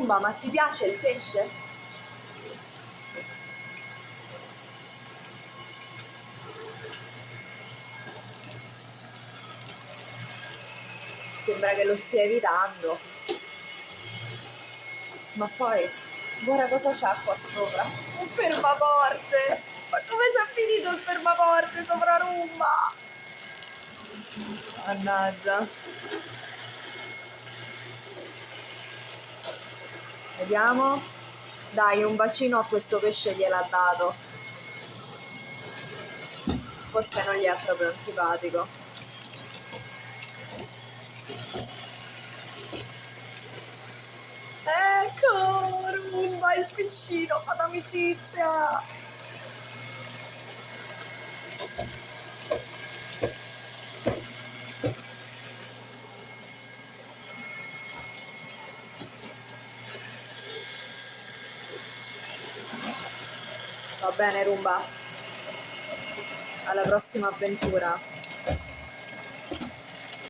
Rumba, ma ti piace il pesce? Sembra che lo stia evitando. Ma poi, guarda cosa c'ha qua sopra. Un fermaporte! Ma come c'è finito il fermaporte sopra Rumba? Mannaggia. Vediamo. Dai, un bacino a questo pesce gliel'ha dato. Forse non gli è proprio antipatico. Ecco, Rumba, il pescino, fa l'amicizia. Va bene, Rumba. Alla prossima avventura.